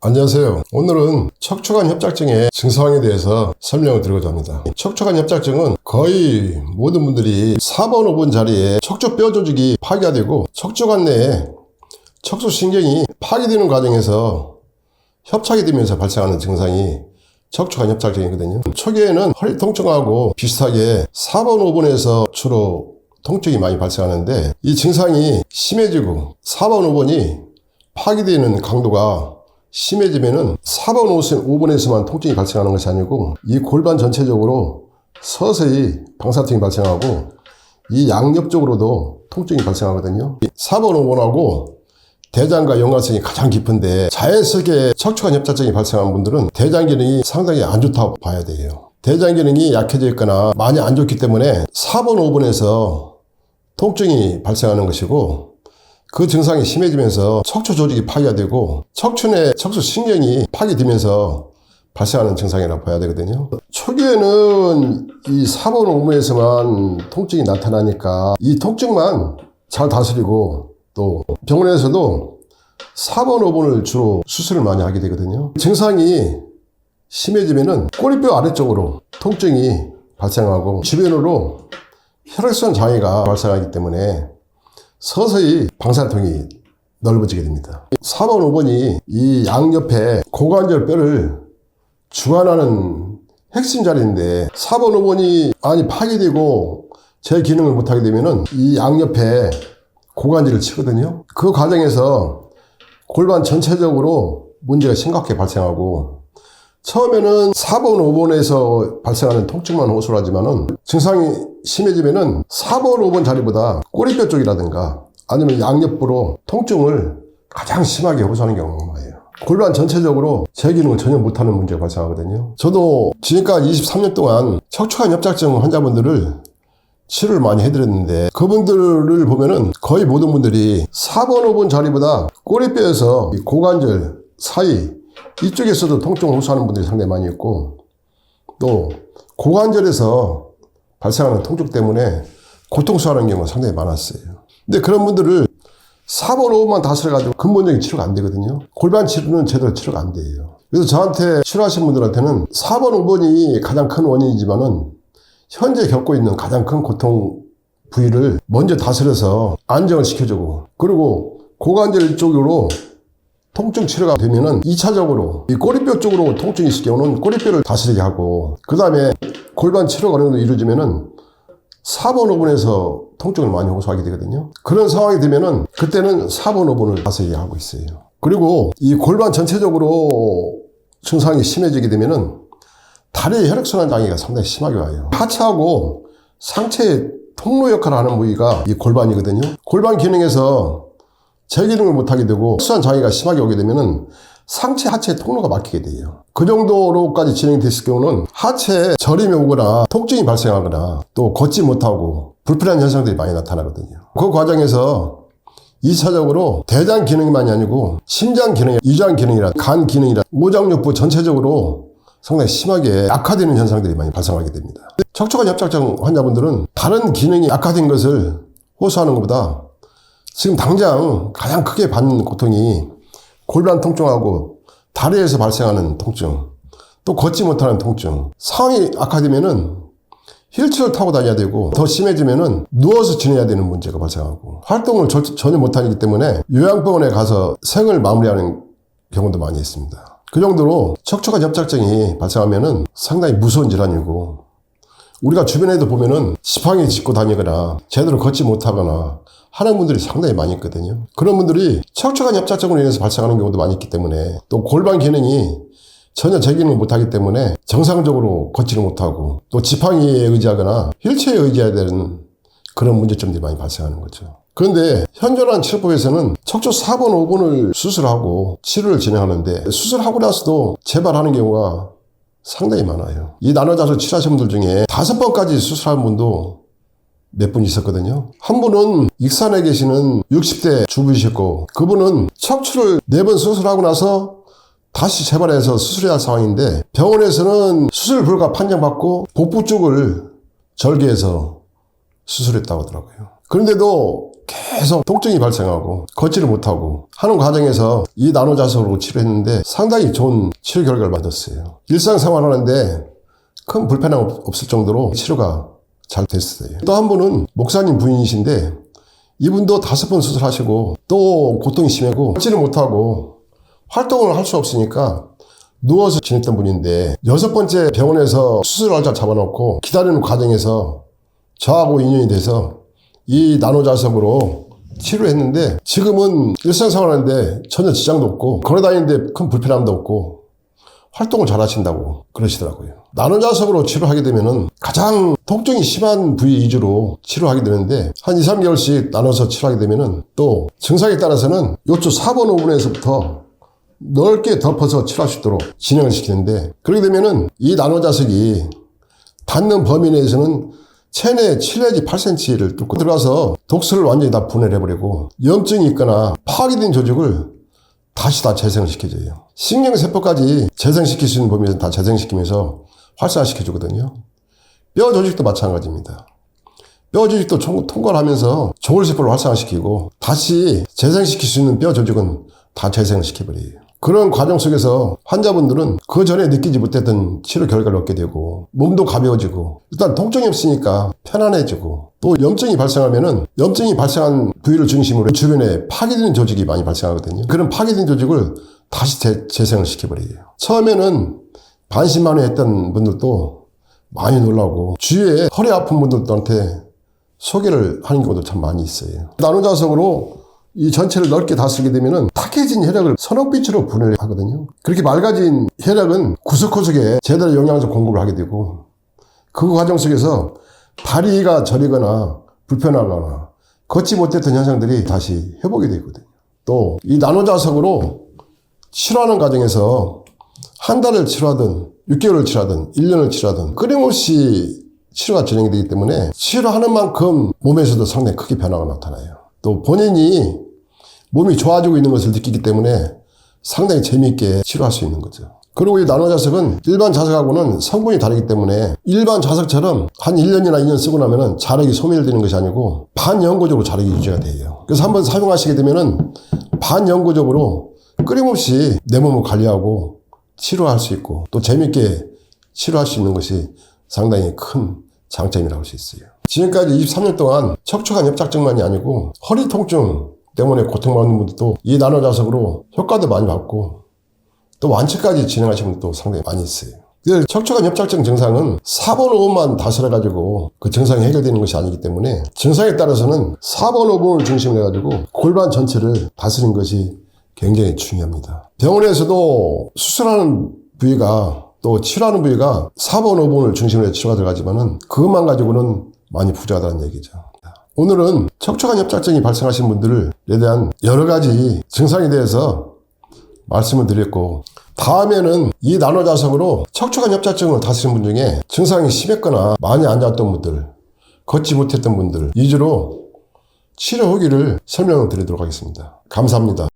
안녕하세요. 오늘은 척추관 협착증의 증상에 대해서 설명을 드리고자 합니다. 척추관 협착증은 거의 모든 분들이 4번, 5번 자리에 척추 뼈 조직이 파괴가 되고 척추관 내에 척추신경이 파괴되는 과정에서 협착이 되면서 발생하는 증상이 척추관 협착증이거든요. 초기에는 허리 통증하고 비슷하게 4번, 5번에서 주로 통증이 많이 발생하는데 이 증상이 심해지고 4번, 5번이 파괴되는 강도가 심해지면은 4번, 5번에서만 통증이 발생하는 것이 아니고 이 골반 전체적으로 서서히 방사통이 발생하고 이 양옆쪽으로도 통증이 발생하거든요. 4번, 5번하고 대장과 연관성이 가장 깊은데 자연스럽게 척추관 협착증이 발생한 분들은 대장 기능이 상당히 안 좋다고 봐야 돼요. 대장 기능이 약해져 있거나 많이 안 좋기 때문에 4번, 5번에서 통증이 발생하는 것이고 그 증상이 심해지면서 척추 조직이 파괴가 되고 척추 내 척추 신경이 파괴되면서 발생하는 증상이라고 봐야 되거든요. 초기에는 이 4번, 5번에서만 통증이 나타나니까 이 통증만 잘 다스리고 또 병원에서도 4번, 5번을 주로 수술을 많이 하게 되거든요. 증상이 심해지면은 꼬리뼈 아래쪽으로 통증이 발생하고 주변으로 혈액순환 장애가 발생하기 때문에 서서히 방사통이 넓어지게 됩니다. 4번, 5번이 이 양옆에 고관절 뼈를 주관하는 핵심 자리인데 4번, 5번이 많이 파괴되고 제 기능을 못하게 되면은 이 양옆에 고관절을 치거든요. 그 과정에서 골반 전체적으로 문제가 심각하게 발생하고 처음에는 4번, 5번에서 발생하는 통증만 호소를 하지만은 증상이 심해지면은 4번, 5번 자리보다 꼬리뼈 쪽이라든가 아니면 양옆으로 통증을 가장 심하게 호소하는 경우가 많아요. 골반 전체적으로 제 기능을 전혀 못하는 문제가 발생하거든요. 저도 지금까지 23년 동안 척추관 협착증 환자분들을 치료를 많이 해드렸는데 그분들을 보면은 거의 모든 분들이 4번, 5번 자리보다 꼬리뼈에서 이 고관절 사이 이쪽에서도 통증을 호소하는 분들이 상당히 많이 있고 또 고관절에서 발생하는 통증 때문에 고통스러워하는 경우가 상당히 많았어요. 근데 그런 분들을 4번, 5번만 다스려가지고 근본적인 치료가 안 되거든요. 골반 치료는 제대로 치료가 안 돼요. 그래서 저한테 치료하신 분들한테는 4번, 5번이 가장 큰 원인이지만은 현재 겪고 있는 가장 큰 고통 부위를 먼저 다스려서 안정을 시켜주고 그리고 고관절 쪽으로 통증 치료가 되면은 2차적으로 이 꼬리뼈 쪽으로 통증이 있을 경우는 꼬리뼈를 다스리게 하고 그 다음에 골반 치료가 어느 정도 이루어지면은 4번, 5번에서 통증을 많이 호소하게 되거든요. 그런 상황이 되면은 그때는 4번, 5번을 다스리게 하고 있어요. 그리고 이 골반 전체적으로 증상이 심해지게 되면은 다리의 혈액순환 장애가 상당히 심하게 와요. 하체하고 상체의 통로 역할을 하는 부위가 이 골반이거든요. 골반 기능에서 제 기능을 못하게 되고 혈액순환 장애가 심하게 오게 되면은 상체, 하체 통로가 막히게 돼요. 그 정도로까지 진행이 됐을 경우는 하체에 저림이 오거나 통증이 발생하거나 또 걷지 못하고 불편한 현상들이 많이 나타나거든요. 그 과정에서 2차적으로 대장 기능만이 아니고 심장 기능, 위장 기능이라 간 기능이라 오장육부 전체적으로 상당히 심하게 악화되는 현상들이 많이 발생하게 됩니다. 척추관 협착증 환자분들은 다른 기능이 악화된 것을 호소하는 것보다 지금 당장 가장 크게 받는 고통이 골반 통증하고 다리에서 발생하는 통증, 또 걷지 못하는 통증. 상황이 악화되면은 휠체어를 타고 다녀야 되고 더 심해지면은 누워서 지내야 되는 문제가 발생하고 활동을 전혀 못하기 때문에 요양병원에 가서 생을 마무리하는 경우도 많이 있습니다. 그 정도로 척추관 협착증이 발생하면은 상당히 무서운 질환이고 우리가 주변에도 보면은 지팡이 짚고 다니거나 제대로 걷지 못하거나 하는 분들이 상당히 많이 있거든요. 그런 분들이 척추관 협착증으로 인해서 발생하는 경우도 많이 있기 때문에 또 골반 기능이 전혀 제 기능을 못하기 때문에 정상적으로 걷지를 못하고 또 지팡이에 의지하거나 휠체어에 의지해야 되는 그런 문제점들이 많이 발생하는 거죠. 그런데 현존한 치료법에서는 척추 4번, 5번을 수술하고 치료를 진행하는데 수술하고 나서도 재발하는 경우가 상당히 많아요. 이 나눠자서 치료하신 분들 중에 5번까지 수술한 분도 몇 분 있었거든요. 한 분은 익산에 계시는 60대 주부이셨고 그분은 척추를 4번 수술하고 나서 다시 재발해서 수술해야 할 상황인데 병원에서는 수술 불가 판정받고 복부 쪽을 절개해서 수술했다고 하더라고요. 그런데도 계속 통증이 발생하고 걷지를 못하고 하는 과정에서 이 나노자석으로 치료했는데 상당히 좋은 치료 결과를 받았어요. 일상생활하는데 큰 불편함 없을 정도로 치료가 잘 됐어요. 또 한 분은 목사님 부인이신데 이분도 5번 수술하시고 또 고통이 심하고 걷지를 못하고 활동을 할 수 없으니까 누워서 지냈던 분인데 6번째 병원에서 수술 날짜 잡아놓고 기다리는 과정에서 저하고 인연이 돼서 이 나노자석으로 치료했는데 지금은 일상생활하는데 전혀 지장도 없고 걸어다니는데 큰 불편함도 없고 활동을 잘 하신다고 그러시더라고요. 나노자석으로 치료하게 되면은 가장 통증이 심한 부위 위주로 치료하게 되는데 한 2, 3개월씩 나눠서 치료하게 되면은 또 증상에 따라서는 요추 4번, 5번에서부터 넓게 덮어서 치료할 수 있도록 진행을 시키는데 그렇게 되면은 이 나노자석이 닿는 범위 내에서는 체내 7 내지 8cm를 뚫고 들어가서 독소를 완전히 다 분해를 해버리고 염증이 있거나 파괴된 조직을 다시 다 재생을 시켜줘요. 신경세포까지 재생시킬 수 있는 범위에서 다 재생시키면서 활성화시켜주거든요. 뼈 조직도 마찬가지입니다. 뼈 조직도 통과를 하면서 조골세포를 활성화시키고 다시 재생시킬 수 있는 뼈 조직은 다 재생을 시켜버려요. 그런 과정 속에서 환자분들은 그 전에 느끼지 못했던 치료 결과를 얻게 되고 몸도 가벼워지고 일단 통증이 없으니까 편안해지고 또 염증이 발생하면은 염증이 발생한 부위를 중심으로 주변에 파괴되는 조직이 많이 발생하거든요. 그런 파괴된 조직을 다시 재생을 시켜버려요. 처음에는 반신반의했던 분들도 많이 놀라고 주위에 허리 아픈 분들한테 소개를 하는 경우도 참 많이 있어요. 나노자석으로 이 전체를 넓게 다스리게 되면은 탁해진 혈액을 선홍빛으로 분해를 하거든요. 그렇게 맑아진 혈액은 구석구석에 제대로 영양소 공급을 하게 되고 그 과정 속에서 다리가 저리거나 불편하거나 걷지 못했던 현상들이 다시 회복이 되거든요. 또 이 나노자석으로 치료하는 과정에서 한 달을 치료하든 6개월을 치료하든 1년을 치료하든 끊임없이 치료가 진행이 되기 때문에 치료하는 만큼 몸에서도 상당히 크게 변화가 나타나요. 또 본인이 몸이 좋아지고 있는 것을 느끼기 때문에 상당히 재미있게 치료할 수 있는 거죠. 그리고 이 나노자석은 일반 자석하고는 성분이 다르기 때문에 일반 자석처럼 한 1년이나 2년 쓰고 나면은 자력이 소멸되는 것이 아니고 반영구적으로 자력이 유지가 돼요. 그래서 한번 사용하시게 되면은 반영구적으로 끊임없이 내 몸을 관리하고 치료할 수 있고 또 재미있게 치료할 수 있는 것이 상당히 큰 장점이라고 할 수 있어요. 지금까지 23년 동안 척추관 협착증만이 아니고 허리 통증 때문에 고통받는 분들도 이 나노자석으로 효과도 많이 받고 또 완치까지 진행하시는 분들도 상당히 많이 있어요. 척추관 협착증 증상은 4번, 5번만 다스려가지고 그 증상이 해결되는 것이 아니기 때문에 증상에 따라서는 4번, 5번을 중심으로 해가지고 골반 전체를 다스리는 것이 굉장히 중요합니다. 병원에서도 수술하는 부위가 또 치료하는 부위가 4번, 5번을 중심으로 치료가 들어가지만은 그것만 가지고는 많이 부족하다는 얘기죠. 오늘은 척추관 협착증이 발생하신 분들에 대한 여러 가지 증상에 대해서 말씀을 드렸고 다음에는 이 나노자석으로 척추관 협착증을 다스린 분 중에 증상이 심했거나 많이 안 좋았던 분들, 걷지 못했던 분들 위주로 치료 후기를 설명을 드리도록 하겠습니다. 감사합니다.